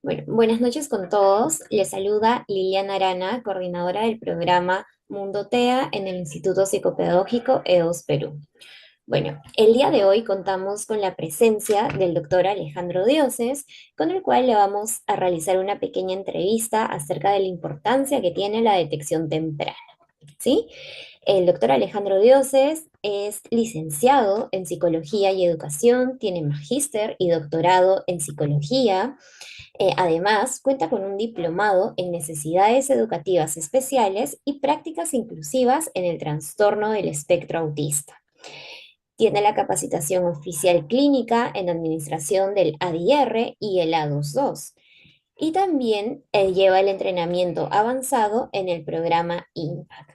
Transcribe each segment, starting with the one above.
Bueno, buenas noches con todos. Les saluda Liliana Arana, coordinadora del programa Mundo TEA en el Instituto Psicopedagógico EOS Perú. Bueno, el día de hoy contamos con la presencia del doctor Alejandro Dioses, con el cual le vamos a realizar una pequeña entrevista acerca de la importancia que tiene la detección temprana. ¿Sí? El doctor Alejandro Dioses es licenciado en Psicología y Educación, tiene magíster y doctorado en Psicología. Además, cuenta con un diplomado en necesidades educativas especiales y prácticas inclusivas en el trastorno del espectro autista. Tiene la capacitación oficial clínica en administración del ADR y el A22. Y también lleva el entrenamiento avanzado en el programa IMPACT.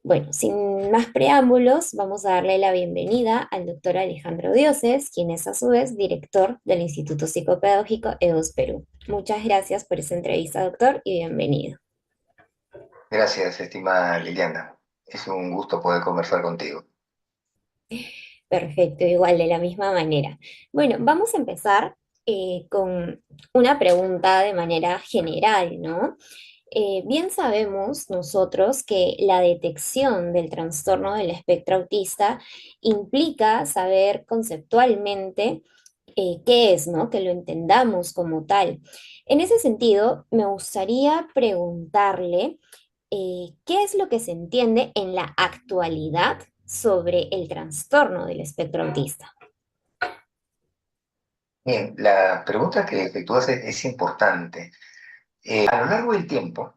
Bueno, sin más preámbulos, vamos a darle la bienvenida al doctor Alejandro Dioses, quien es a su vez director del Instituto Psicopedagógico EOS Perú. Muchas gracias por esa entrevista, doctor, y bienvenido. Gracias, estimada Liliana. Es un gusto poder conversar contigo. Perfecto, igual de la misma manera. Bueno, vamos a empezar con una pregunta de manera general, ¿no? Bien sabemos nosotros que la detección del trastorno del espectro autista implica saber conceptualmente qué es, ¿no? Que lo entendamos como tal. En ese sentido, me gustaría preguntarle qué es lo que se entiende en la actualidad sobre el trastorno del espectro autista. Bien, la pregunta que efectúas es importante. A lo largo del tiempo,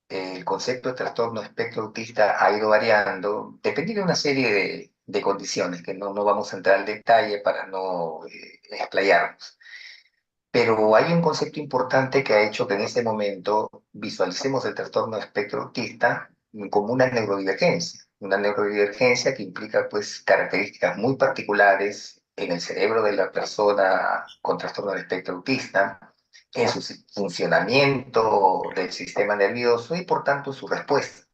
el concepto de trastorno espectro autista ha ido variando, dependiendo de una serie de condiciones que no vamos a entrar al detalle para no explayarnos. Pero hay un concepto importante que ha hecho que en este momento visualicemos el trastorno de espectro autista como una neurodivergencia que implica pues características muy particulares en el cerebro de la persona con trastorno de espectro autista, en su funcionamiento del sistema nervioso y por tanto su respuesta.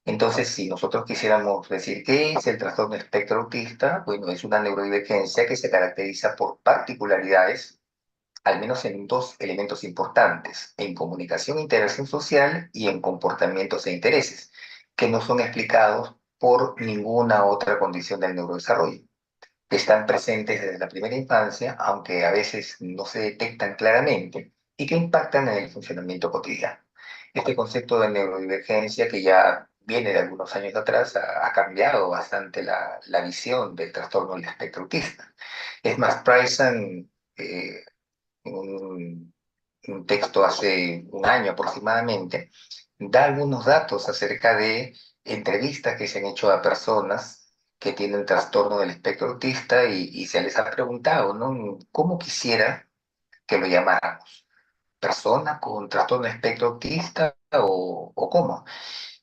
Entonces, si nosotros quisiéramos decir qué es el trastorno de espectro autista, bueno, es una neurodivergencia que se caracteriza por particularidades al menos en dos elementos importantes, en comunicación e interacción social y en comportamientos e intereses, que no son explicados por ninguna otra condición del neurodesarrollo, que están presentes desde la primera infancia, aunque a veces no se detectan claramente, y que impactan en el funcionamiento cotidiano. Este concepto de neurodivergencia, que ya viene de algunos años atrás, ha cambiado bastante la visión del trastorno del espectro autista. Es más, Price en un texto hace un año aproximadamente, da algunos datos acerca de entrevistas que se han hecho a personas que tienen trastorno del espectro autista y se les ha preguntado, ¿no? ¿Cómo quisiera que lo llamáramos? ¿Persona con trastorno del espectro autista o cómo?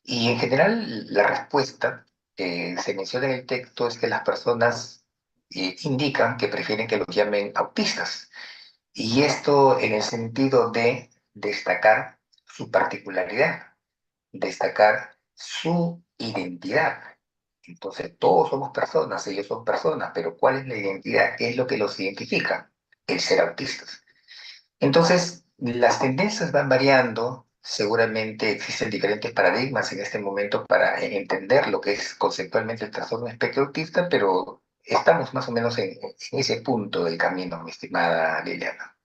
Y en general la respuesta que se menciona en el texto es que las personas indican que prefieren que los llamen autistas, y esto en el sentido de destacar su particularidad, destacar su identidad. Entonces, todos somos personas, ellos son personas, pero ¿cuál es la identidad? ¿Qué es lo que los identifica? El ser autistas. Entonces, las tendencias van variando. Seguramente existen diferentes paradigmas en este momento para entender lo que es conceptualmente el trastorno de espectro autista, pero estamos más o menos en ese punto del camino, mi estimada Liliana.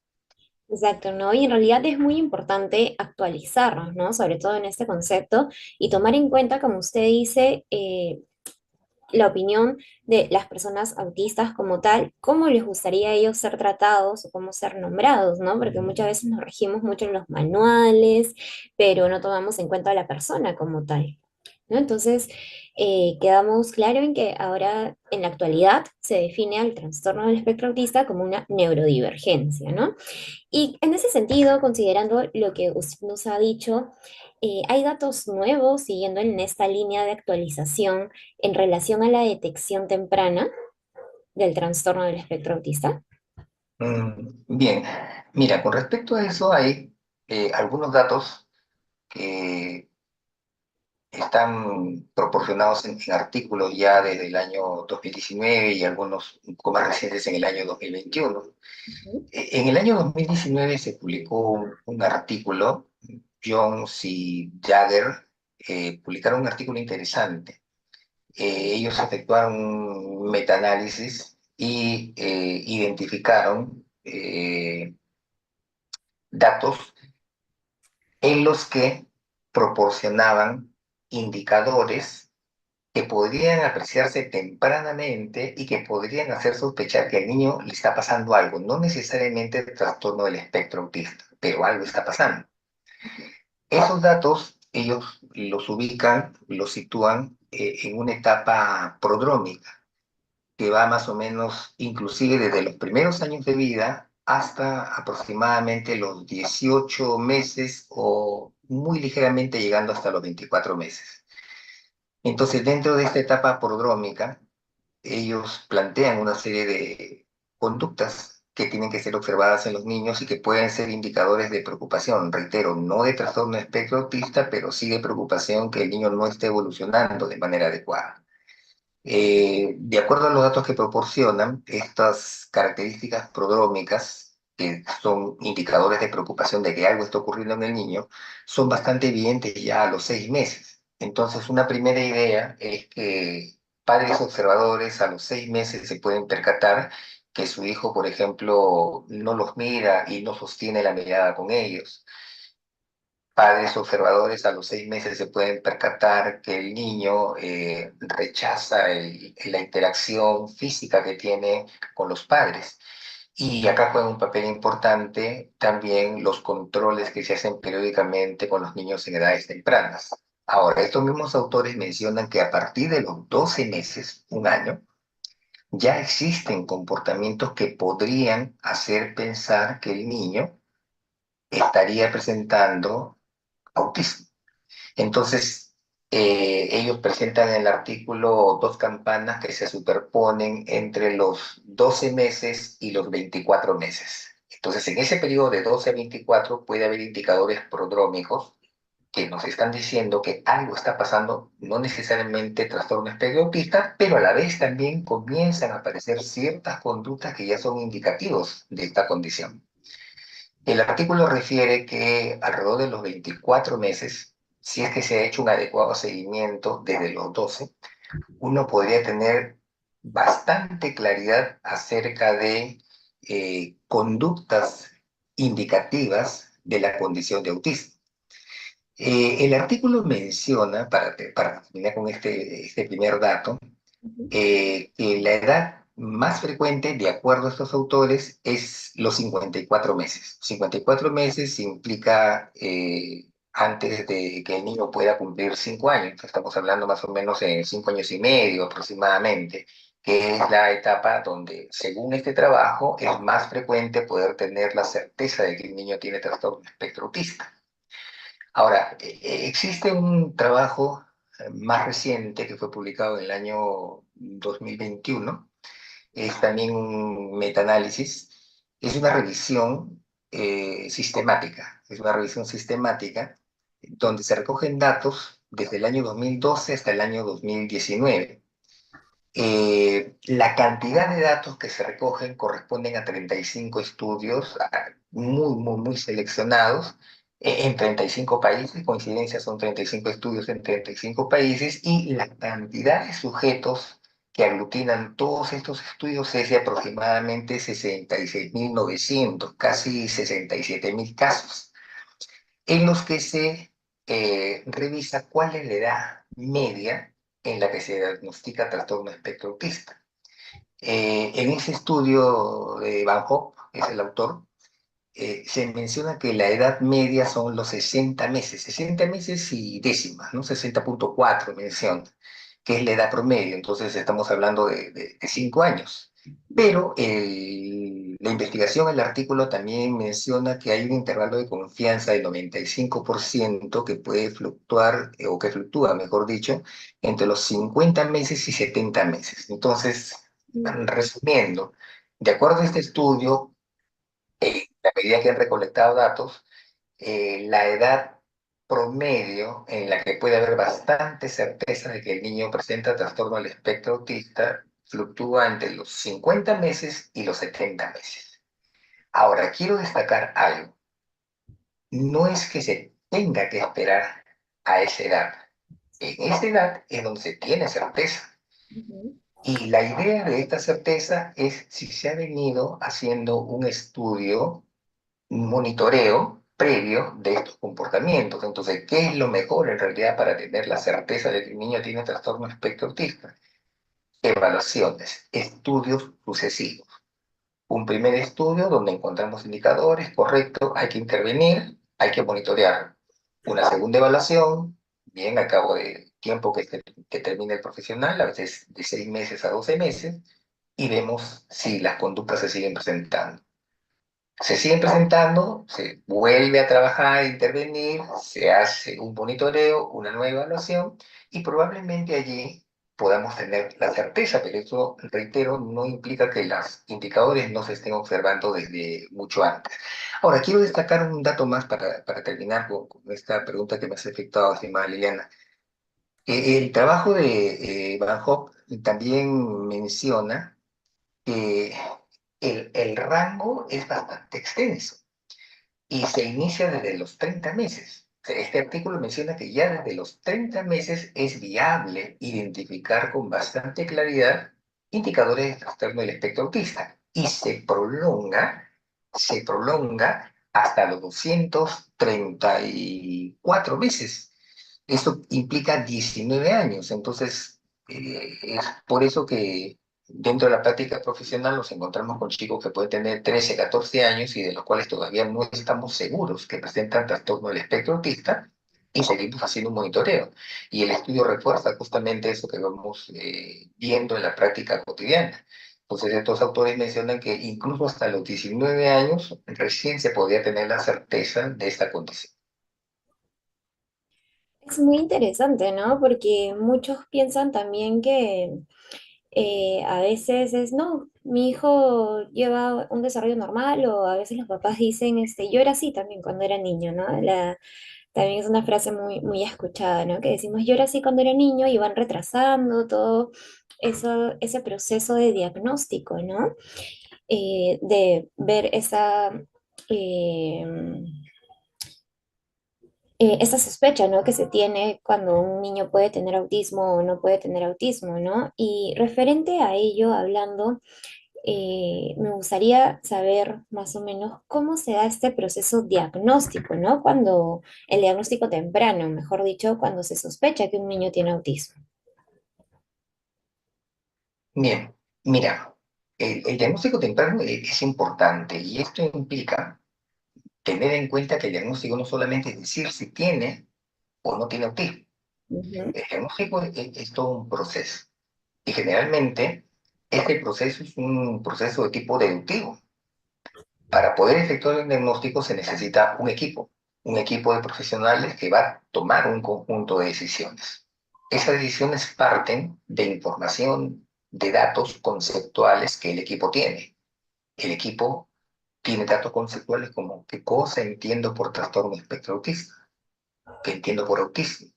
Exacto, ¿no? Y en realidad es muy importante actualizarnos, ¿no? Sobre todo en este concepto y tomar en cuenta, como usted dice, la opinión de las personas autistas como tal, cómo les gustaría a ellos ser tratados o cómo ser nombrados, ¿no? Porque muchas veces nos regimos mucho en los manuales, pero no tomamos en cuenta a la persona como tal, ¿no? Entonces, quedamos claro en que ahora, en la actualidad, se define al trastorno del espectro autista como una neurodivergencia, ¿no? Y en ese sentido, considerando lo que usted nos ha dicho, hay datos nuevos siguiendo en esta línea de actualización en relación a la detección temprana del trastorno del espectro autista. Bien, mira, con respecto a eso hay algunos datos que están proporcionados en artículos ya desde el año 2019 y algunos un poco más recientes en el año 2021. Ujú. En el año 2019 se publicó un artículo, Jones y Jagger publicaron un artículo interesante. Ellos efectuaron un metaanálisis y identificaron datos en los que proporcionaban indicadores que podrían apreciarse tempranamente y que podrían hacer sospechar que al niño le está pasando algo, no necesariamente el trastorno del espectro autista, pero algo está pasando. Esos datos ellos los ubican, los sitúan en una etapa prodrómica, que va más o menos inclusive desde los primeros años de vida hasta aproximadamente los 18 meses o muy ligeramente llegando hasta los 24 meses. Entonces, dentro de esta etapa prodrómica, ellos plantean una serie de conductas que tienen que ser observadas en los niños y que pueden ser indicadores de preocupación. Reitero, no de trastorno de espectro autista, pero sí de preocupación que el niño no esté evolucionando de manera adecuada. De acuerdo a los datos que proporcionan, estas características prodrómicas, que son indicadores de preocupación de que algo está ocurriendo en el niño, son bastante evidentes ya a los 6 meses. Entonces, una primera idea es que padres observadores a los 6 meses se pueden percatar que su hijo, por ejemplo, no los mira y no sostiene la mirada con ellos. Padres observadores a los 6 meses se pueden percatar que el niño rechaza la interacción física que tiene con los padres. Y acá juega un papel importante también los controles que se hacen periódicamente con los niños en edades tempranas. Ahora, estos mismos autores mencionan que a partir de los 12 meses, un año, ya existen comportamientos que podrían hacer pensar que el niño estaría presentando autismo. Entonces, ellos presentan en el artículo dos campanas que se superponen entre los 12 meses y los 24 meses. Entonces, en ese periodo de 12 a 24 puede haber indicadores prodrómicos que nos están diciendo que algo está pasando, no necesariamente trastorno espectro autista, pero a la vez también comienzan a aparecer ciertas conductas que ya son indicativos de esta condición. El artículo refiere que alrededor de los 24 meses, si es que se ha hecho un adecuado seguimiento desde los 12, uno podría tener bastante claridad acerca de conductas indicativas de la condición de autismo. El artículo menciona, para terminar con este primer dato, Ujú. que la edad más frecuente, de acuerdo a estos autores, es los 54 meses. 54 meses implica antes de que el niño pueda cumplir 5 años. Estamos hablando más o menos en 5 años y medio aproximadamente, que es la etapa donde, según este trabajo, es más frecuente poder tener la certeza de que el niño tiene trastorno espectro autista. Ahora, existe un trabajo más reciente que fue publicado en el año 2021, es también un metaanálisis, es una revisión sistemática, es una revisión sistemática donde se recogen datos desde el año 2012 hasta el año 2019. La cantidad de datos que se recogen corresponden a 35 estudios muy, muy, muy seleccionados en 35 países, coincidencias son 35 estudios en 35 países y la cantidad de sujetos que aglutinan todos estos estudios es de aproximadamente 66.900, casi 67.000 casos, en los que se revisa cuál es la edad media en la que se diagnostica trastorno espectro autista. En ese estudio de Van Hoff, que es el autor, se menciona que la edad media son los 60 meses y décimas, ¿no? 60,4 menciona, que es la edad promedio, entonces estamos hablando de 5 años. Pero la investigación, el artículo también menciona que hay un intervalo de confianza del 95% que puede fluctuar, o que fluctúa, mejor dicho, entre los 50 meses y 70 meses. Entonces, resumiendo, de acuerdo a este estudio, a medida que han recolectado datos, la edad promedio en la que puede haber bastante certeza de que el niño presenta trastorno del espectro autista fluctúa entre los 50 meses y los 70 meses. Ahora, quiero destacar algo. No es que se tenga que esperar a esa edad. En esa edad es donde se tiene certeza. Ujú. Y la idea de esta certeza es si se ha venido haciendo un estudio, un monitoreo previo de estos comportamientos. Entonces, ¿qué es lo mejor en realidad para tener la certeza de que el niño tiene trastorno espectro autista? Evaluaciones, estudios sucesivos. Un primer estudio donde encontramos indicadores, correcto, hay que intervenir, hay que monitorear. Una segunda evaluación, bien, al cabo de tiempo que termine el profesional, a veces de 6 meses a 12 meses, y vemos si las conductas se siguen presentando. Se siguen presentando, se vuelve a trabajar, a intervenir, se hace un monitoreo, una nueva evaluación, y probablemente allí podamos tener la certeza, pero eso, reitero, no implica que los indicadores no se estén observando desde mucho antes. Ahora, quiero destacar un dato más para terminar con esta pregunta que me has efectuado, estimada Liliana. El trabajo de Van Hoff también menciona que el rango es bastante extenso y se inicia desde los 30 meses. O sea, este artículo menciona que ya desde los 30 meses es viable identificar con bastante claridad indicadores de trastorno del espectro autista y se prolonga hasta los 234 meses. Esto implica 19 años, entonces es por eso que dentro de la práctica profesional nos encontramos con chicos que pueden tener 13, 14 años y de los cuales todavía no estamos seguros que presentan trastorno del espectro autista y seguimos haciendo un monitoreo. Y el estudio refuerza justamente eso que vamos viendo en la práctica cotidiana. Entonces, estos autores mencionan que incluso hasta los 19 años recién se podía tener la certeza de esta condición. Es muy interesante, ¿no? Porque muchos piensan también que a veces es, no, mi hijo lleva un desarrollo normal o a veces los papás dicen, yo era así también cuando era niño, ¿no? También es una frase muy escuchada, ¿no? Que decimos, yo era así cuando era niño y van retrasando todo ese proceso de diagnóstico, ¿no? De ver eh, esa sospecha, ¿no? Que se tiene cuando un niño puede tener autismo o no puede tener autismo, ¿no? Y referente a ello, hablando, me gustaría saber más o menos cómo se da este proceso diagnóstico, ¿no? Cuando el diagnóstico temprano, mejor dicho, cuando se sospecha que un niño tiene autismo. Bien, mira, el diagnóstico temprano es importante y esto implica tener en cuenta que el diagnóstico no solamente es decir si tiene o no tiene autismo. Ujú, El diagnóstico es todo un proceso. Y generalmente, este proceso es un proceso de tipo deductivo. Para poder efectuar el diagnóstico se necesita un equipo de profesionales que va a tomar un conjunto de decisiones. Esas decisiones parten de información, de datos conceptuales que el equipo tiene. El equipo tiene datos conceptuales como qué cosa entiendo por trastorno espectro autista, qué entiendo por autismo.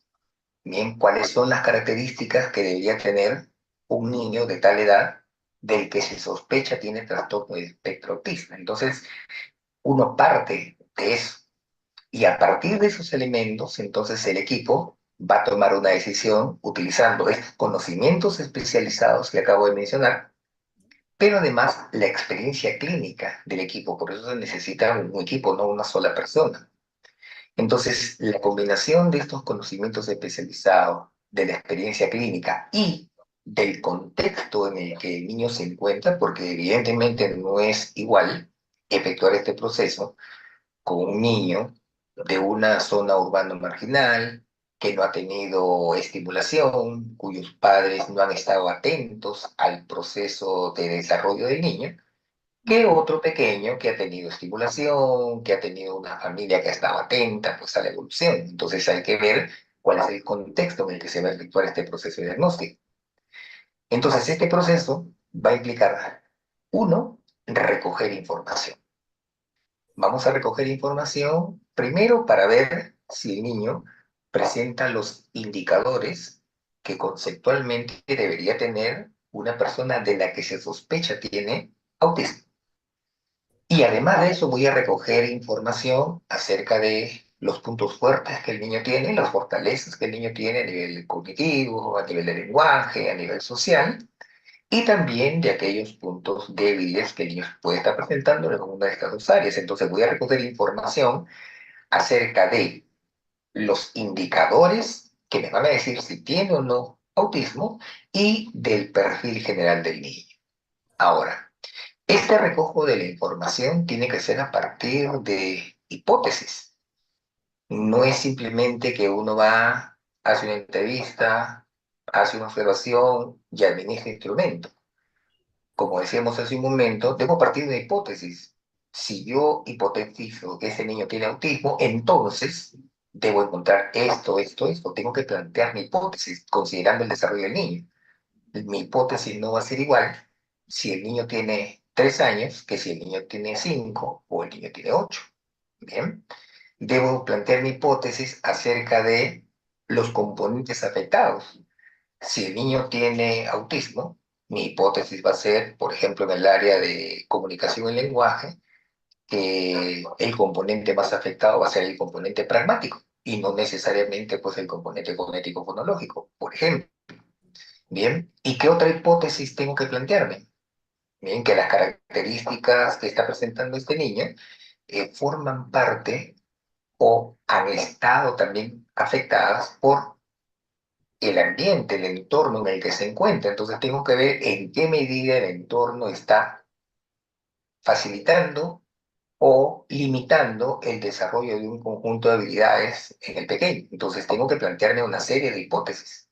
Bien, ¿cuáles son las características que debería tener un niño de tal edad del que se sospecha tiene trastorno de espectro autista? Entonces, uno parte de eso y a partir de esos elementos, entonces el equipo va a tomar una decisión utilizando estos conocimientos especializados que acabo de mencionar, pero además la experiencia clínica del equipo. Por eso se necesita un equipo, no una sola persona. Entonces, la combinación de estos conocimientos especializados, de la experiencia clínica y del contexto en el que el niño se encuentra, porque evidentemente no es igual efectuar este proceso con un niño de una zona urbana marginal, que no ha tenido estimulación, cuyos padres no han estado atentos al proceso de desarrollo del niño, que otro pequeño que ha tenido estimulación, que ha tenido una familia que ha estado atenta pues, a la evolución. Entonces hay que ver cuál es el contexto en el que se va a efectuar este proceso de diagnóstico. Entonces este proceso va a implicar, uno, recoger información. Vamos a recoger información primero para ver si el niño presenta los indicadores que conceptualmente debería tener una persona de la que se sospecha tiene autismo. Y además de eso voy a recoger información acerca de los puntos fuertes que el niño tiene, las fortalezas que el niño tiene a nivel cognitivo, a nivel de lenguaje, a nivel social, y también de aquellos puntos débiles que el niño puede estar presentando en alguna de estas dos áreas. Entonces voy a recoger información acerca de los indicadores que me van a decir si tiene o no autismo y del perfil general del niño. Ahora, este recojo de la información tiene que ser a partir de hipótesis. No es simplemente que uno va, hace una entrevista, hace una observación y administra instrumento. Como decíamos hace un momento, debo partir de hipótesis. Si yo hipotetizo que ese niño tiene autismo, entonces debo encontrar esto. Tengo que plantear mi hipótesis considerando el desarrollo del niño. Mi hipótesis no va a ser igual si el niño tiene 3 años que si el niño tiene 5 o el niño tiene 8. Bien, debo plantear mi hipótesis acerca de los componentes afectados. Si el niño tiene autismo, mi hipótesis va a ser, por ejemplo, en el área de comunicación y lenguaje, que el componente más afectado va a ser el componente pragmático y no necesariamente pues el componente cognitivo fonológico, por ejemplo. Bien, ¿y qué otra hipótesis tengo que plantearme? Bien, que las características que está presentando este niño forman parte o han estado también afectadas por el ambiente, el entorno en el que se encuentra. Entonces tengo que ver en qué medida el entorno está facilitando o limitando el desarrollo de un conjunto de habilidades en el pequeño. Entonces tengo que plantearme una serie de hipótesis.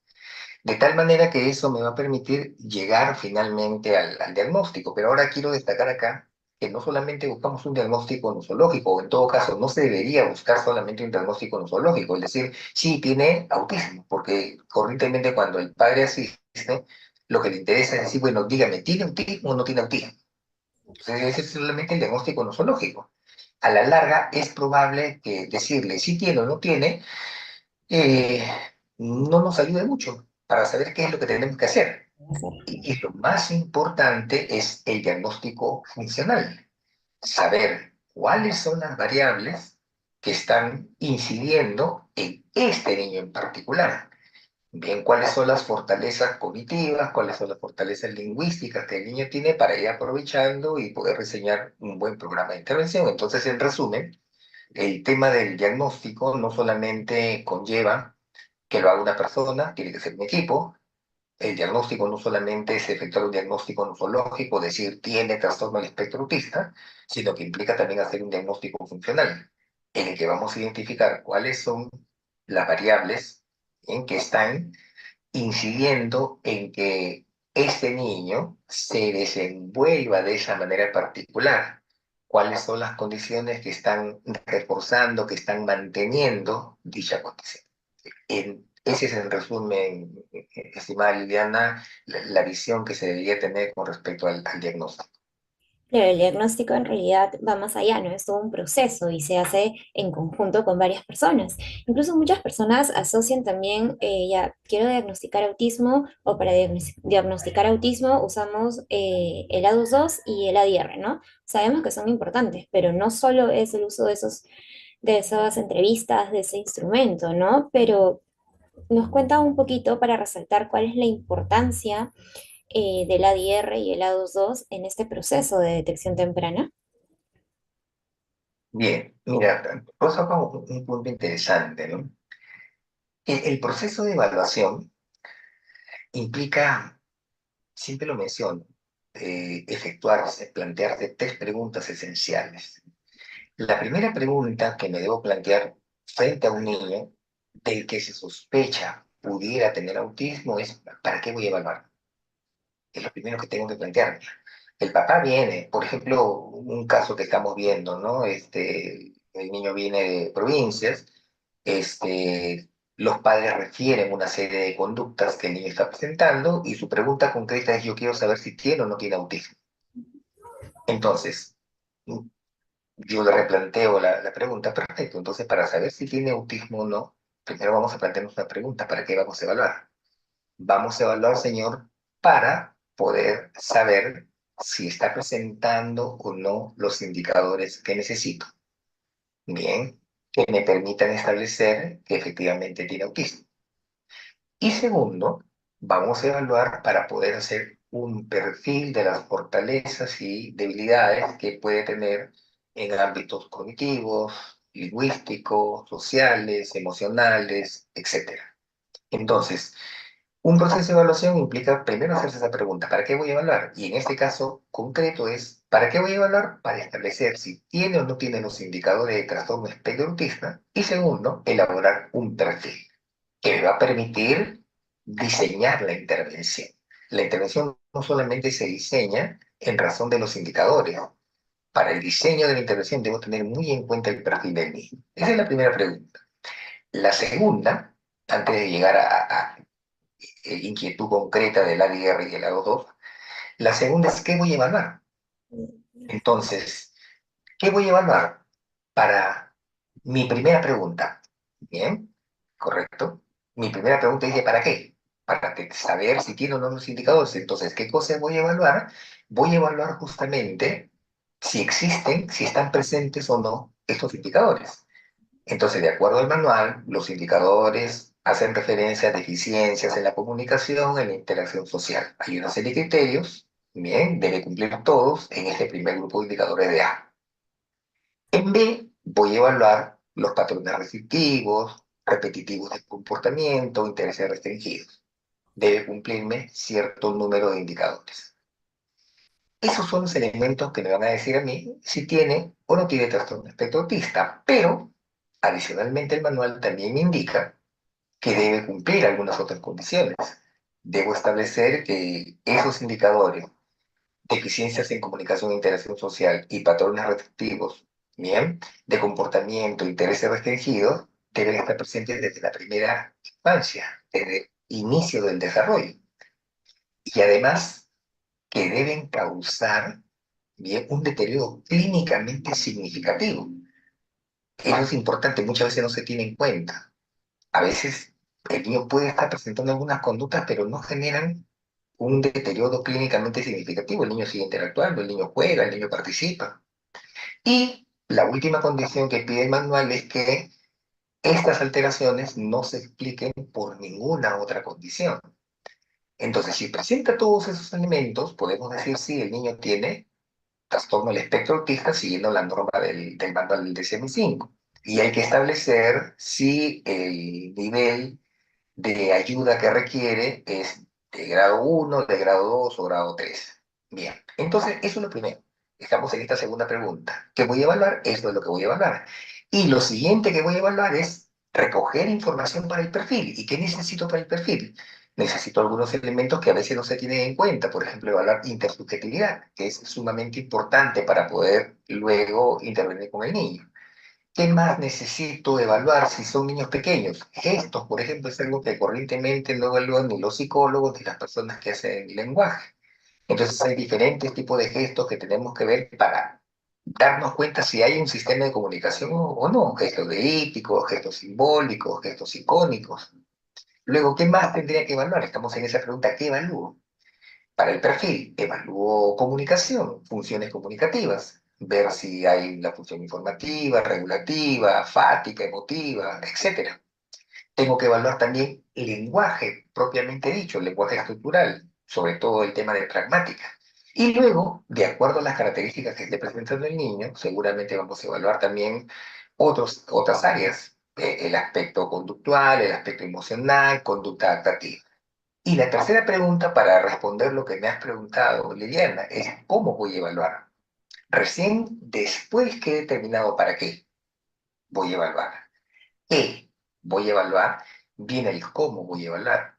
De tal manera que eso me va a permitir llegar finalmente al diagnóstico. Pero ahora quiero destacar acá que no solamente buscamos un diagnóstico nosológico, o en todo caso no se debería buscar solamente un diagnóstico nosológico, es decir, sí tiene autismo, porque corrientemente cuando el padre asiste, lo que le interesa es decir, bueno, dígame, ¿tiene autismo o no tiene autismo? Entonces ese es solamente el diagnóstico nosológico. A la larga es probable que decirle si tiene o no tiene eh, no nos ayude mucho para saber qué es lo que tenemos que hacer. Y lo más importante es el diagnóstico funcional, saber cuáles son las variables que están incidiendo en este niño en particular. Bien, cuáles son las fortalezas cognitivas, cuáles son las fortalezas lingüísticas que el niño tiene para ir aprovechando y poder diseñar un buen programa de intervención. Entonces, en resumen, el tema del diagnóstico no solamente conlleva que lo haga una persona, tiene que ser un equipo. El diagnóstico no solamente es efectuar un diagnóstico nosológico, decir tiene trastorno del espectro autista, sino que implica también hacer un diagnóstico funcional, en el que vamos a identificar cuáles son las variables en que están incidiendo en que este niño se desenvuelva de esa manera particular. ¿Cuáles son las condiciones que están reforzando, que están manteniendo dicha condición? Ese es en resumen, estimada Liliana, la visión que se debería tener con respecto al diagnóstico. Claro, el diagnóstico en realidad va más allá, ¿no? Es todo un proceso y se hace en conjunto con varias personas. Incluso muchas personas asocian también, ya, quiero diagnosticar autismo o para diagnosticar autismo usamos el A22 y el ADR, ¿no? Sabemos que son importantes, pero no solo es el uso de esas entrevistas, de ese instrumento, ¿no? Pero nos cuenta un poquito para resaltar cuál es la importancia del ADR y el A22 en este proceso de detección temprana. Bien, mira, vos acá un punto interesante, ¿no? El proceso de evaluación implica, siempre lo menciono, efectuarse, plantearse 3 preguntas esenciales. La primera pregunta que me debo plantear frente a un niño del que se sospecha pudiera tener autismo es, ¿para qué voy a evaluar? Es lo primero que tengo que plantearme. El papá viene, por ejemplo, un caso que estamos viendo, ¿no? El niño viene de provincias, los padres refieren una serie de conductas que el niño está presentando y su pregunta concreta es yo quiero saber si tiene o no tiene autismo. Entonces, yo le replanteo la pregunta, perfecto. Entonces, para saber si tiene autismo o no, primero vamos a plantearnos una pregunta, ¿para qué vamos a evaluar? Vamos a evaluar, señor, para poder saber si está presentando o no los indicadores que necesito. Bien, que me permitan establecer que efectivamente tiene autismo. Y segundo, vamos a evaluar para poder hacer un perfil de las fortalezas y debilidades que puede tener en ámbitos cognitivos, lingüísticos, sociales, emocionales, etcétera. Entonces, un proceso de evaluación implica primero hacerse esa pregunta, ¿para qué voy a evaluar? Y en este caso concreto es, ¿para qué voy a evaluar? Para establecer si tiene o no tiene los indicadores de trastorno espectro autista. Y segundo, elaborar un perfil que me va a permitir diseñar la intervención. La intervención no solamente se diseña en razón de los indicadores. Para el diseño de la intervención debo tener muy en cuenta el perfil del niño. Esa es la primera pregunta. La segunda, antes de llegar a inquietud concreta del ADR y el AO2, la segunda es ¿qué voy a evaluar? Entonces, ¿qué voy a evaluar? Para mi primera pregunta, ¿bien? ¿Correcto? Mi primera pregunta dice ¿para qué? Para saber si tiene o no los indicadores. Entonces, ¿qué cosas voy a evaluar? Voy a evaluar justamente si existen, si están presentes o no estos indicadores. Entonces, de acuerdo al manual, los indicadores hacen referencia a deficiencias en la comunicación, en la interacción social. Hay una serie de criterios, bien, debe cumplir todos en este primer grupo de indicadores de A. En B, voy a evaluar los patrones restrictivos, repetitivos del comportamiento, intereses restringidos. Debe cumplirme cierto número de indicadores. Esos son los elementos que me van a decir a mí si tiene o no tiene trastorno espectro autista, pero adicionalmente el manual también me indica que debe cumplir algunas otras condiciones. Debo establecer que esos indicadores, deficiencias en comunicación e interacción social y patrones restrictivos, bien, de comportamiento, intereses restringidos, deben estar presentes desde la primera infancia, desde el inicio del desarrollo. Y además que deben causar bien un deterioro clínicamente significativo. Eso es importante, muchas veces no se tiene en cuenta. A veces el niño puede estar presentando algunas conductas, pero no generan un deterioro clínicamente significativo. El niño sigue interactuando, el niño juega, el niño participa. Y la última condición que pide el manual es que estas alteraciones no se expliquen por ninguna otra condición. Entonces, si presenta todos esos elementos, podemos decir si el niño tiene trastorno del espectro autista siguiendo la norma del manual del DSM-5. Y hay que establecer si el nivel de ayuda que requiere es de grado 1, de grado 2 o grado 3. Bien, entonces eso es lo primero. Estamos en esta segunda pregunta. ¿Qué voy a evaluar? Esto es lo que voy a evaluar. Y lo siguiente que voy a evaluar es recoger información para el perfil. ¿Y qué necesito para el perfil? Necesito algunos elementos que a veces no se tienen en cuenta. Por ejemplo, evaluar intersubjetividad, que es sumamente importante para poder luego intervenir con el niño. ¿Qué más necesito evaluar si son niños pequeños? Gestos, por ejemplo, es algo que corrientemente no evalúan ni los psicólogos ni las personas que hacen lenguaje. Entonces hay diferentes tipos de gestos que tenemos que ver para darnos cuenta si hay un sistema de comunicación o no. Gestos de hípicos, gestos simbólicos, gestos icónicos. Luego, ¿qué más tendría que evaluar? Estamos en esa pregunta, ¿qué evalúo? Para el perfil, evalúo comunicación, funciones comunicativas, ver si hay la función informativa, regulativa, fática, emotiva, etcétera. Tengo que evaluar también el lenguaje propiamente dicho, el lenguaje estructural, sobre todo el tema de pragmática. Y luego, de acuerdo a las características que esté presentando el niño, seguramente vamos a evaluar también otras áreas, el aspecto conductual, el aspecto emocional, conducta adaptativa. Y la tercera pregunta para responder lo que me has preguntado, Liliana, es ¿cómo voy a evaluar? Recién después que he determinado para qué voy a evaluar. ¿Qué voy a evaluar? Viene el cómo voy a evaluar.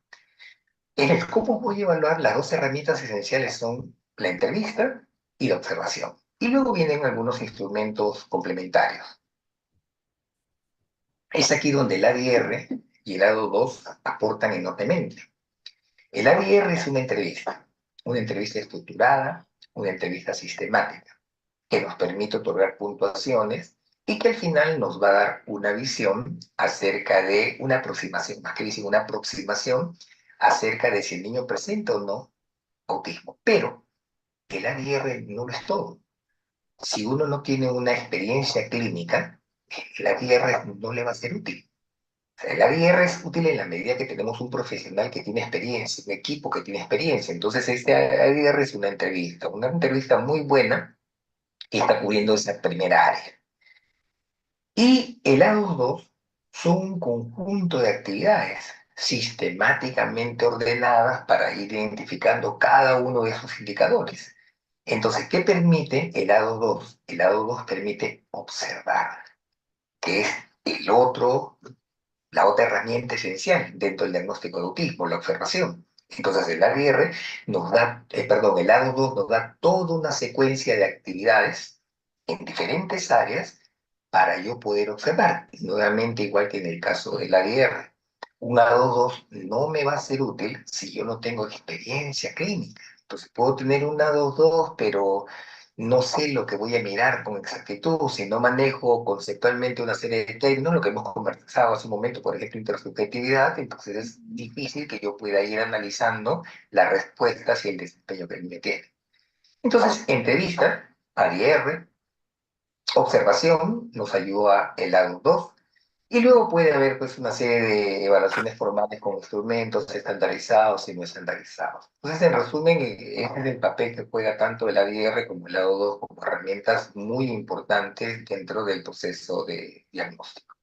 En el cómo voy a evaluar, las dos herramientas esenciales son la entrevista y la observación. Y luego vienen algunos instrumentos complementarios. Es aquí donde el ADR y el ADO2 aportan enormemente. El ADR es una entrevista estructurada, una entrevista sistemática. que nos permite otorgar puntuaciones y que al final nos va a dar una visión acerca de una aproximación, más que decir una aproximación acerca de si el niño presenta o no autismo. Pero el ADR no lo es todo. Si uno no tiene una experiencia clínica, el ADR no le va a ser útil. O sea, el ADR es útil en la medida que tenemos un profesional que tiene experiencia, un equipo que tiene experiencia. Entonces, este ADR es una entrevista muy buena que está cubriendo esa primera área. Y el A22 son un conjunto de actividades sistemáticamente ordenadas para ir identificando cada uno de esos indicadores. Entonces, ¿qué permite el A22? El A22 permite observar, que es el otro, la otra herramienta esencial dentro del diagnóstico de autismo, la observación. Entonces, el ADR nos da, perdón, el A22 nos da toda una secuencia de actividades en diferentes áreas para yo poder observar. Y nuevamente, igual que en el caso del ADR, un A22 no me va a ser útil si yo no tengo experiencia clínica. Entonces, puedo tener un A22, pero no sé lo que voy a mirar con exactitud, si no manejo conceptualmente una serie de términos, lo que hemos conversado hace un momento, por ejemplo, intersubjetividad, entonces es difícil que yo pueda ir analizando las respuestas y el desempeño que el niño tiene. Entonces, entrevista, ADR, observación, nos ayuda el ADU2, y luego puede haber pues una serie de evaluaciones formales con instrumentos estandarizados y no estandarizados. Entonces, en resumen, ese es el papel que juega tanto el ADR como el AO2 como herramientas muy importantes dentro del proceso de diagnóstico.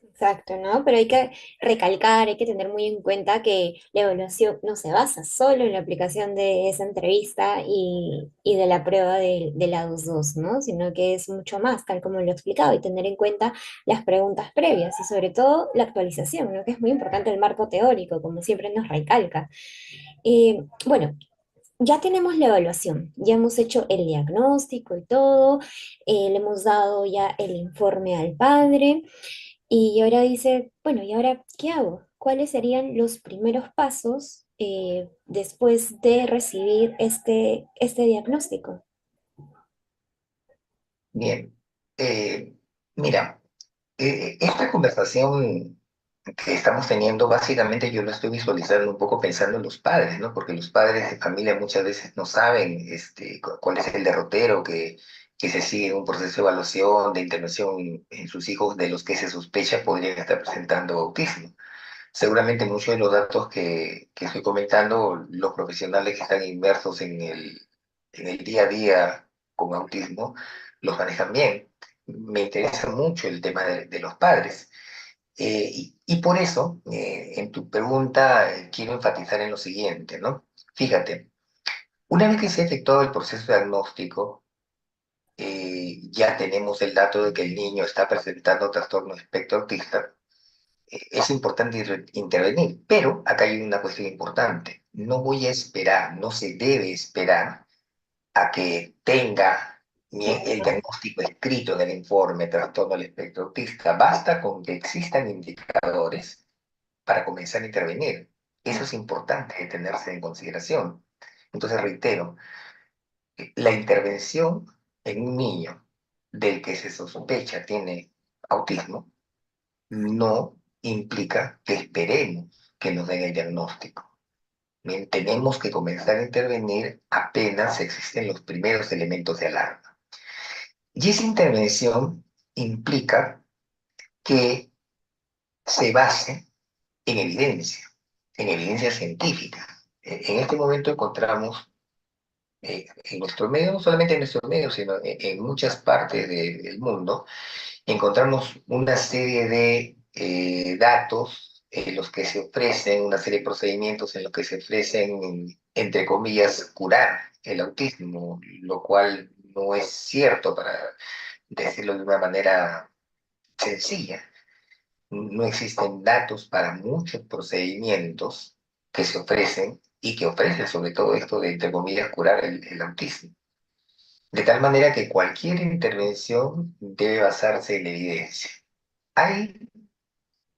Exacto, ¿no? Pero hay que recalcar, hay que tener muy en cuenta que la evaluación no se basa solo en la aplicación de esa entrevista y de la prueba de la 2 ¿no? Sino que es mucho más, tal como lo he explicado, y tener en cuenta las preguntas previas y sobre todo la actualización, ¿no? Que es muy importante el marco teórico, como siempre nos recalca. Bueno, ya tenemos la evaluación, ya hemos hecho el diagnóstico y todo, le hemos dado ya el informe al padre. Y ahora dice, bueno, ¿y ahora qué hago? ¿Cuáles serían los primeros pasos después de recibir este diagnóstico? Bien, eh, mira, esta conversación que estamos teniendo, básicamente yo lo estoy visualizando un poco pensando en los padres, ¿no? Porque los padres de familia muchas veces no saben cuál es el derrotero que se sigue en un proceso de evaluación, de intervención en sus hijos, de los que se sospecha podrían estar presentando autismo. Seguramente muchos de los datos que estoy comentando, los profesionales que están inmersos en el día a día con autismo, los manejan bien. Me interesa mucho el tema de los padres. Y por eso, en tu pregunta, quiero enfatizar en lo siguiente, ¿no? Fíjate, una vez que se ha efectuado el proceso diagnóstico, ya tenemos el dato de que el niño está presentando trastorno espectro autista, es importante intervenir, pero acá hay una cuestión importante. No voy a esperar, no se debe esperar a que tenga el diagnóstico escrito en el informe trastorno del espectro autista. Basta con que existan indicadores para comenzar a intervenir. Eso es importante tenerse en consideración. Entonces, reitero, la intervención en un niño del que se sospecha tiene autismo no implica que esperemos que nos den el diagnóstico. Bien, tenemos que comenzar a intervenir apenas existen los primeros elementos de alarma. Y esa intervención implica que se base en evidencia científica. En este momento encontramos en nuestro medio, no solamente en nuestro medio, sino en muchas partes del mundo, encontramos una serie de datos en los que se ofrecen, una serie de procedimientos en los que se ofrecen, entre comillas, curar el autismo, lo cual no es cierto, para decirlo de una manera sencilla. No existen datos para muchos procedimientos que se ofrecen y que ofrecen sobre todo esto de, entre comillas, curar el autismo. De tal manera que cualquier intervención debe basarse en evidencia. Hay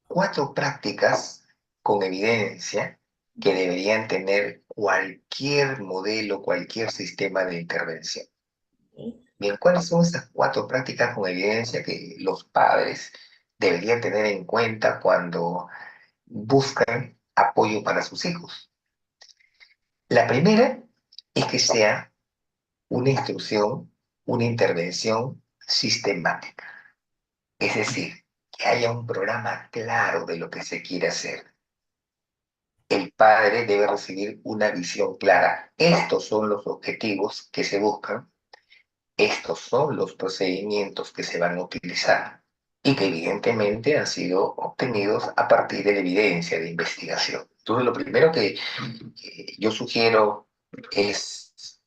cuatro prácticas con evidencia que deberían tener cualquier modelo, cualquier sistema de intervención. Bien, ¿cuáles son esas cuatro prácticas con evidencia que los padres deberían tener en cuenta cuando buscan apoyo para sus hijos? La primera es que sea una instrucción, una intervención sistemática. Es decir, que haya un programa claro de lo que se quiere hacer. El padre debe recibir una visión clara. Estos son los objetivos que se buscan, estos son los procedimientos que se van a utilizar y que evidentemente han sido obtenidos a partir de la evidencia de investigación. Entonces, lo primero que yo sugiero es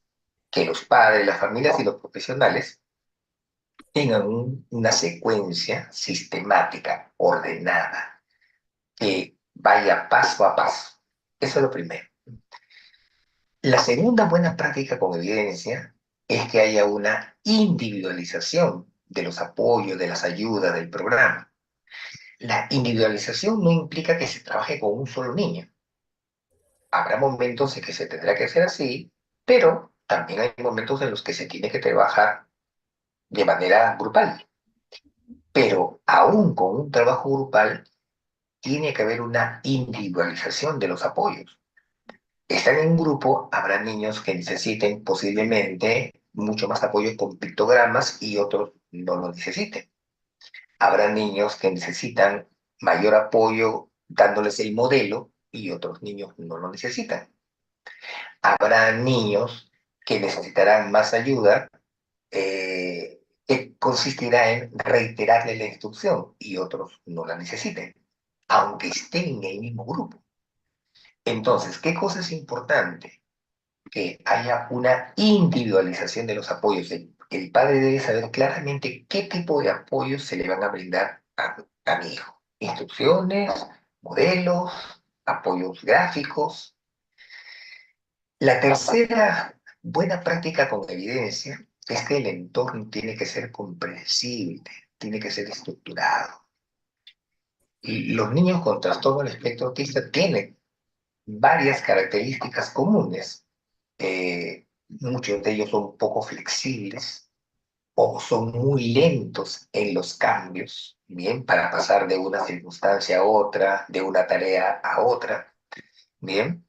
que los padres, las familias y los profesionales tengan una secuencia sistemática, ordenada, que vaya paso a paso. Eso es lo primero. La segunda buena práctica con evidencia es que haya una individualización de los apoyos, de las ayudas del programa. La individualización no implica que se trabaje con un solo niño. Habrá momentos en que se tendrá que hacer así, pero también hay momentos en los que se tiene que trabajar de manera grupal. Pero aún con un trabajo grupal, tiene que haber una individualización de los apoyos. Están en un grupo, habrá niños que necesiten posiblemente mucho más apoyo con pictogramas y otros no lo necesiten. Habrá niños que necesitan mayor apoyo dándoles el modelo y otros niños no lo necesitan. Habrá niños que necesitarán más ayuda, que consistirá en reiterarle la instrucción y otros no la necesiten, aunque estén en el mismo grupo. Entonces, ¿qué cosa es importante? Que haya una individualización de los apoyos. El padre debe saber claramente qué tipo de apoyos se le van a brindar a mi hijo. Instrucciones, modelos, apoyos gráficos. La tercera buena práctica con evidencia es que el entorno tiene que ser comprensible, tiene que ser estructurado. Y los niños con trastorno del espectro autista tienen varias características comunes. Muchos de ellos son poco flexibles o son muy lentos en los cambios, bien, para pasar de una circunstancia a otra, de una tarea a otra, bien.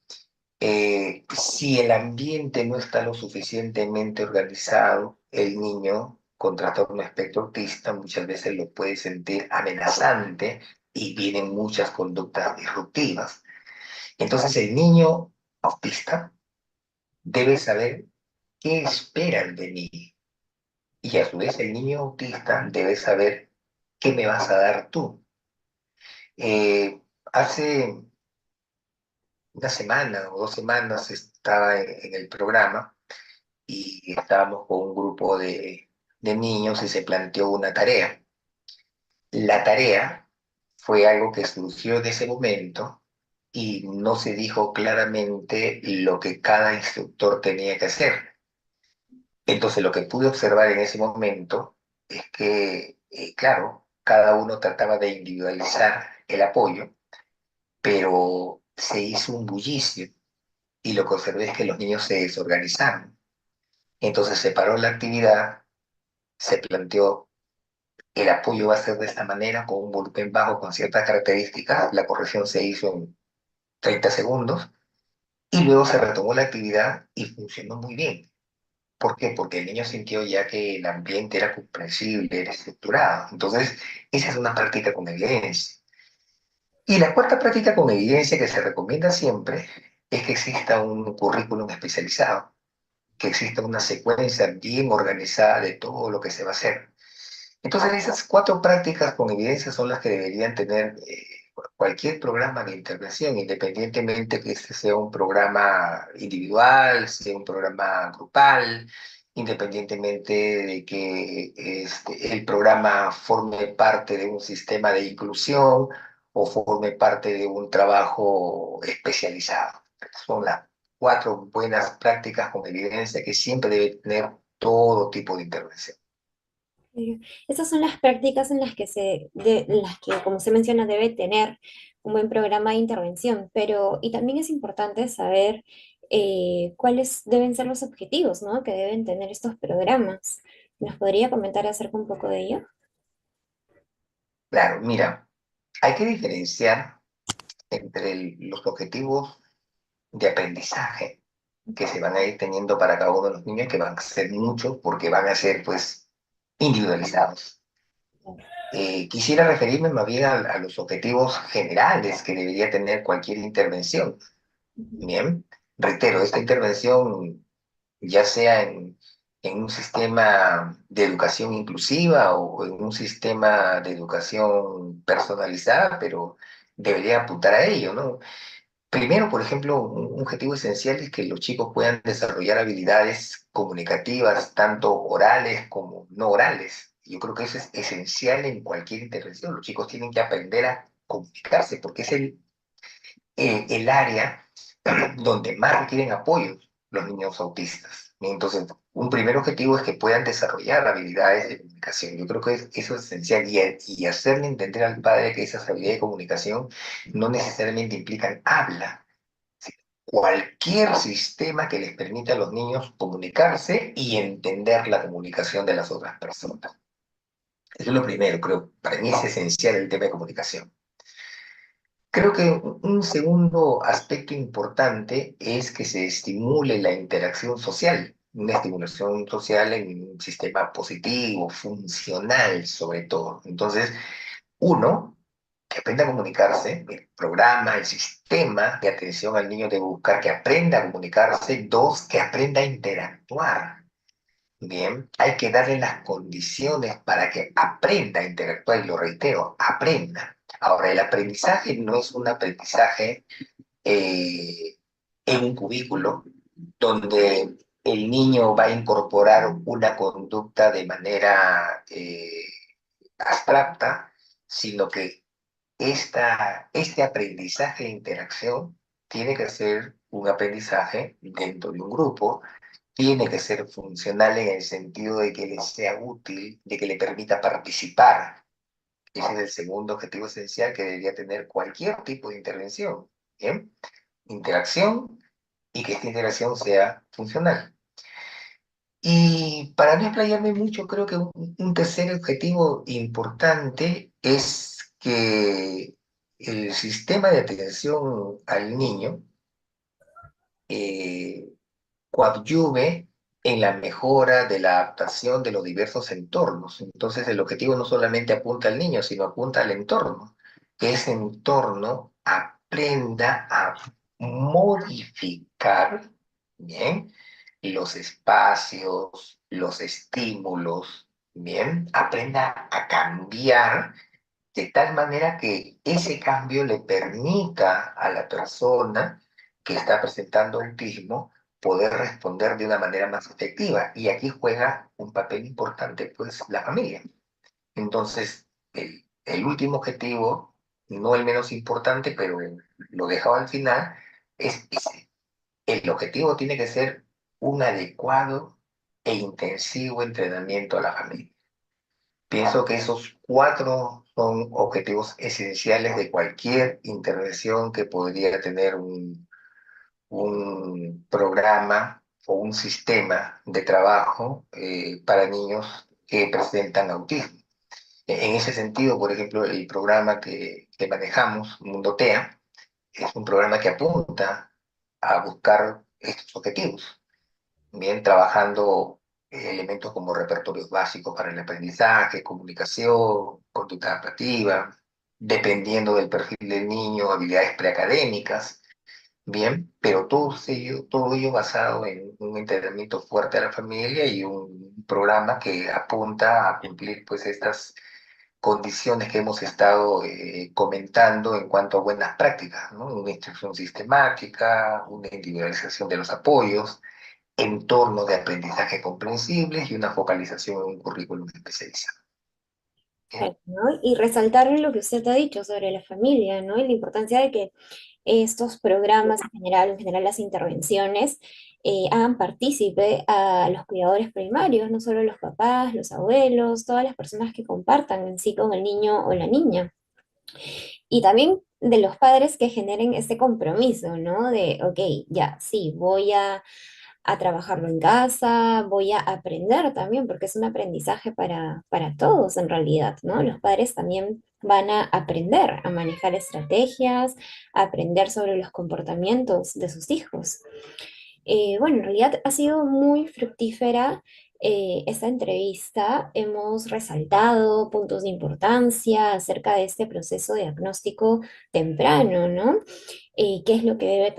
Si el ambiente no está lo suficientemente organizado, el niño con trastorno espectro autista muchas veces lo puede sentir amenazante y vienen muchas conductas disruptivas. Entonces el niño autista debe saber qué esperan de mí. Y a su vez el niño autista debe saber qué me vas a dar tú. Hace una semana o 2 semanas estaba en el programa y estábamos con un grupo de niños y se planteó una tarea. La tarea fue algo que surgió en ese momento y no se dijo claramente lo que cada instructor tenía que hacer. Entonces lo que pude observar en ese momento es que, claro, cada uno trataba de individualizar el apoyo, pero se hizo un bullicio y lo que observé es que los niños se desorganizaron. Entonces se paró la actividad, se planteó el apoyo va a ser de esta manera, con un volumen bajo, con ciertas características, la corrección se hizo en 30 segundos y luego se retomó la actividad y funcionó muy bien. ¿Por qué? Porque el niño sintió ya que el ambiente era comprensible, era estructurado. Entonces, esa es una práctica con evidencia. Y la cuarta práctica con evidencia que se recomienda siempre es que exista un currículum especializado, que exista una secuencia bien organizada de todo lo que se va a hacer. Entonces, esas cuatro prácticas con evidencia son las que deberían tener cualquier programa de intervención, independientemente que este sea un programa individual, sea un programa grupal, independientemente de que el programa forme parte de un sistema de inclusión o forme parte de un trabajo especializado. Son las cuatro buenas prácticas con evidencia que siempre debe tener todo tipo de intervención. Esas son las prácticas en las que en las que, como se menciona, debe tener un buen programa de intervención, pero y también es importante saber cuáles deben ser los objetivos, ¿no? Que deben tener estos programas. ¿Nos podría comentar acerca un poco de ello? Claro, mira, hay que diferenciar entre los objetivos de aprendizaje que se van a ir teniendo para cada uno de los niños, que van a ser muchos porque van a ser pues individualizados. Quisiera referirme más bien a los objetivos generales que debería tener cualquier intervención. Ujú, Bien, reitero, esta intervención ya sea en un sistema de educación inclusiva o en un sistema de educación personalizada, pero debería apuntar a ello, ¿no? Primero, por ejemplo, un objetivo esencial es que los chicos puedan desarrollar habilidades comunicativas, tanto orales como no orales. Yo creo que eso es esencial en cualquier intervención. Los chicos tienen que aprender a comunicarse porque es el área donde más requieren apoyo los niños autistas. Entonces, un primer objetivo es que puedan desarrollar habilidades de comunicación. Yo creo que eso es esencial y hacerle entender al padre que esas habilidades de comunicación no necesariamente implican habla. Cualquier sistema que les permita a los niños comunicarse y entender la comunicación de las otras personas. Eso es lo primero, creo. Para mí es esencial el tema de comunicación. Creo que un segundo aspecto importante es que se estimule la interacción social, una estimulación social en un sistema positivo, funcional sobre todo. Entonces, uno, que aprenda a comunicarse, el programa, el sistema de atención al niño debe buscar que aprenda a comunicarse. Dos, que aprenda a interactuar. Bien, hay que darle las condiciones para que aprenda a interactuar, y lo reitero, aprenda. Ahora, el aprendizaje no es un aprendizaje eh, en un cubículo donde el niño va a incorporar una conducta de manera abstracta, sino que este aprendizaje de interacción tiene que ser un aprendizaje dentro de un grupo, tiene que ser funcional en el sentido de que le sea útil, de que le permita participar. Ese es el segundo objetivo esencial que debería tener cualquier tipo de intervención. ¿Bien? Interacción y que esta interacción sea funcional. Y para no explayarme mucho, creo que un tercer objetivo importante es que el sistema de atención al niño eh, coadyuve en la mejora de la adaptación de los diversos entornos. Entonces, el objetivo no solamente apunta al niño, sino apunta al entorno, que ese entorno aprenda a modificar, ¿bien? Los espacios, los estímulos, ¿bien? Aprenda a cambiar de tal manera que ese cambio le permita a la persona que está presentando autismo poder responder de una manera más efectiva. Y aquí juega un papel importante, pues, la familia. Entonces, el último objetivo, no el menos importante, pero lo dejado al final, es ese. El objetivo tiene que ser un adecuado e intensivo entrenamiento a la familia. Pienso que esos cuatro son objetivos esenciales de cualquier intervención que podría tener un programa o un sistema de trabajo para niños que presentan autismo. En ese sentido, por ejemplo, el programa que manejamos, Mundo TEA, es un programa que apunta a buscar estos objetivos bien trabajando elementos como repertorios básicos para el aprendizaje, comunicación, conducta adaptativa, dependiendo del perfil del niño, habilidades preacadémicas, bien, pero todo ello basado en un entrenamiento fuerte a la familia y un programa que apunta a cumplir pues estas condiciones que hemos estado comentando en cuanto a buenas prácticas, ¿no? Una instrucción sistemática, una individualización de los apoyos, entornos de aprendizaje comprensibles y una focalización en un currículum especializado. claro, ¿Bien? ¿no? Y resaltar lo que usted ha dicho sobre la familia, ¿no? Y la importancia de que estos programas en general las intervenciones, hagan partícipe a los cuidadores primarios, no solo los papás, los abuelos, todas las personas que compartan en sí con el niño o la niña. Y también de los padres que generen ese compromiso, ¿no? De, ok, ya, sí, voy a trabajarlo en casa, voy a aprender también, porque es un aprendizaje para todos en realidad, ¿no? Los padres también van a aprender a manejar estrategias, a aprender sobre los comportamientos de sus hijos. Bueno, en realidad ha sido muy fructífera esta entrevista. Hemos resaltado puntos de importancia acerca de este proceso diagnóstico temprano, ¿no? Qué es lo que debe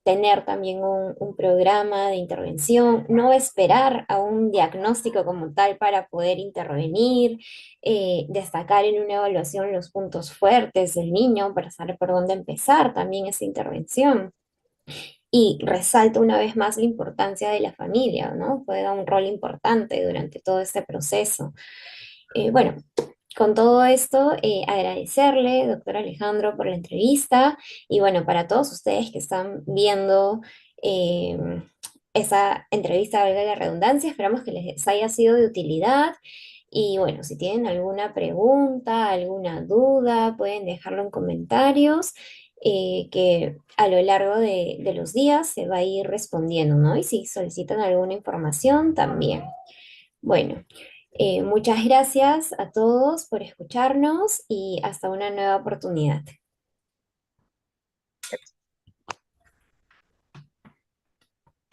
tener también un programa de intervención, no esperar a un diagnóstico como tal para poder intervenir, destacar en una evaluación los puntos fuertes del niño para saber por dónde empezar también esa intervención. Y resalto una vez más la importancia de la familia, ¿no? Juega un rol importante durante todo este proceso. Bueno, con todo esto, agradecerle, doctor Alejandro, por la entrevista y bueno, para todos ustedes que están viendo eh, esa entrevista, valga la redundancia, esperamos que les haya sido de utilidad y bueno, si tienen alguna pregunta, alguna duda, pueden dejarlo en comentarios. Que a lo largo de los días se va a ir respondiendo, ¿no? Y si solicitan alguna información, también. Bueno, muchas gracias a todos por escucharnos y hasta una nueva oportunidad.